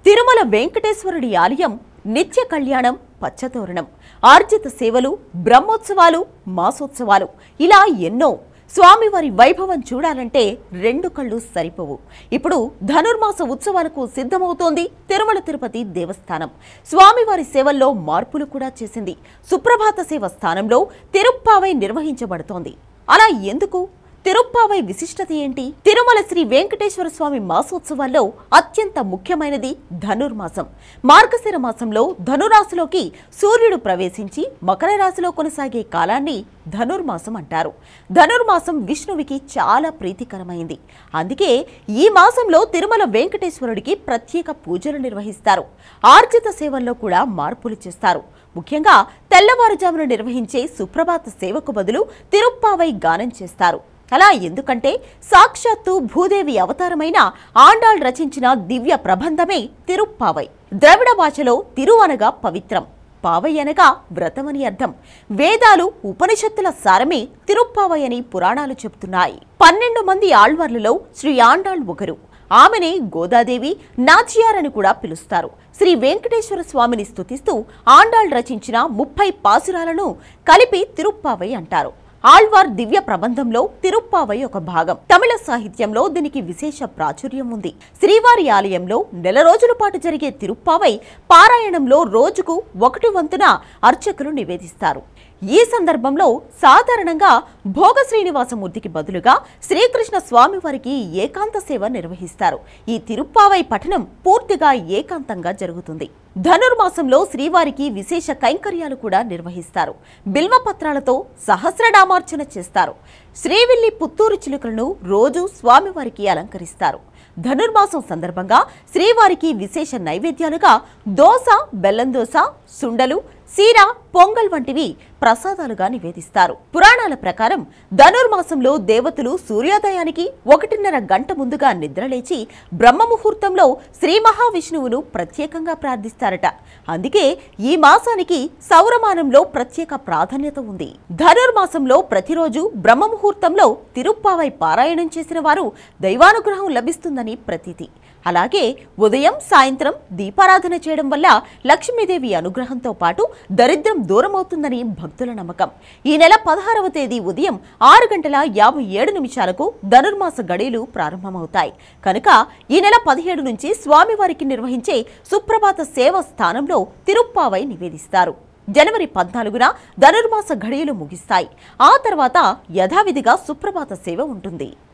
తిరుమల వెంకటేశ్వరుడి ఆలయం నిత్య కళ్యాణం, పచ్చతోరణం, ఆర్జిత సేవలు, బ్రహ్మోత్సవాలు, మాసోత్సవాలు ఇలా ఎన్నో. స్వామివారి వైభవం చూడాలంటే రెండు కళ్ళు సరిపోవు. ఇప్పుడు ధనుర్మాస ఉత్సవాలకు సిద్ధమవుతోంది తిరుమల తిరుపతి దేవస్థానం. స్వామివారి సేవల్లో మార్పులు కూడా చేసింది. సుప్రభాత సేవ స్థానంలో తిరుప్పావై నిర్వహించబడుతోంది. అలా ఎందుకు? తిరుప్పావై విశిష్టత ఏంటి? తిరుమల శ్రీ వెంకటేశ్వర స్వామి మాసోత్సవాల్లో అత్యంత ముఖ్యమైనది ధనుర్మాసం. మార్గశిర మాసంలో ధనురాశిలోకి సూర్యుడు ప్రవేశించి మకర రాశిలో కొనసాగే కాలాన్ని ధనుర్మాసం అంటారు. ధనుర్మాసం విష్ణువికి చాలా ప్రీతికరమైంది. అందుకే ఈ మాసంలో తిరుమల వెంకటేశ్వరుడికి ప్రత్యేక పూజలు నిర్వహిస్తారు. ఆర్జిత సేవల్లో కూడా మార్పులు చేస్తారు. ముఖ్యంగా తెల్లవారుజామున నిర్వహించే సుప్రభాత సేవకు బదులు తిరుప్పావై గానం చేస్తారు. అలా ఎందుకంటే సాక్షాత్తు భూదేవి అవతారమైన ఆండాళ్ రచించిన దివ్య ప్రబంధమే తిరుప్పావై. ద్రవిడ భాషలో తిరు అనగా పవిత్రం, పావై అనగా వ్రతమని అర్థం. వేదాలు, ఉపనిషత్తుల సారమే తిరుప్పావై అని పురాణాలు చెబుతున్నాయి. 12 మంది ఆళ్వార్లలో శ్రీ ఆండాళ్ ఒకరు. ఆమెనే గోదాదేవి, నాచియార్ అని కూడా పిలుస్తారు. శ్రీ వెంకటేశ్వర స్వామిని స్తుతిస్తూ ఆండాళ్ రచించిన 30 పాసురాలను కలిపి తిరుప్పావై అంటారు. ఆళ్వార్ దివ్య ప్రబంధంలో తిరుప్పావై ఒక భాగం. తమిళ సాహిత్యంలో దీనికి విశేష ప్రాచుర్యం ఉంది. శ్రీవారి ఆలయంలో నెల రోజుల పాటు జరిగే తిరుప్పావై పారాయణంలో రోజుకు 1 వంతున అర్చకులు నివేదిస్తారు. ఈ సందర్భంలో సాధారణంగా భోగ శ్రీనివాసమూర్తికి బదులుగా శ్రీకృష్ణ స్వామివారికి ఏకాంత సేవ నిర్వహిస్తారు. ఈ తిరుప్పావై పఠనం పూర్తిగా ఏకాంతంగా జరుగుతుంది. ధనుర్మాసంలో శ్రీవారికి విశేష కైంకర్యాలు కూడా నిర్వహిస్తారు. బిల్వపత్రాలతో సహస్రనామార్చన చేస్తారు. శ్రీవిల్లి పుత్తూరు చిలుకలను రోజు స్వామివారికి అలంకరిస్తారు. ధనుర్మాసం సందర్భంగా శ్రీవారికి విశేష నైవేద్యాలుగా దోస, బెల్లం దోస, సుండలు, సీర, పొంగల్ వంటివి ప్రసాదాలుగా నివేదిస్తారు. పురాణాల ప్రకారం ధనుర్మాసంలో దేవతలు సూర్యోదయానికి 1.5 గంట ముందుగా నిద్రలేచి బ్రహ్మముహూర్తంలో శ్రీ మహావిష్ణువును ప్రత్యేకంగా ప్రార్థిస్తారట. అందుకే ఈ మాసానికి సౌరమానంలో ప్రత్యేక ప్రాధాన్యత ఉంది. ధనుర్మాసంలో ప్రతిరోజు బ్రహ్మముహూర్తంలో తిరుప్పావై పారాయణం చేసిన వారు దైవానుగ్రహం లభిస్తుందని ప్రతీతి. అలాగే ఉదయం, సాయంత్రం దీపారాధన చేయడం వల్ల లక్ష్మీదేవి అనుగ్రహంతో పాటు దరిద్రం దూరమవుతుందని భక్తుల నమ్మకం. ఈ నెల 16వ తేదీ ఉదయం 6:57 ధనుర్మాస గడియలు ప్రారంభమవుతాయి. కనుక ఈ నెల 17 నుంచి స్వామివారికి నిర్వహించే సుప్రభాత సేవ స్థానంలో తిరుప్పావై నివేదిస్తారు. జనవరి 14న ధనుర్మాస గడియలు ముగిస్తాయి. ఆ తర్వాత యథావిధిగా సుప్రభాత సేవ ఉంటుంది.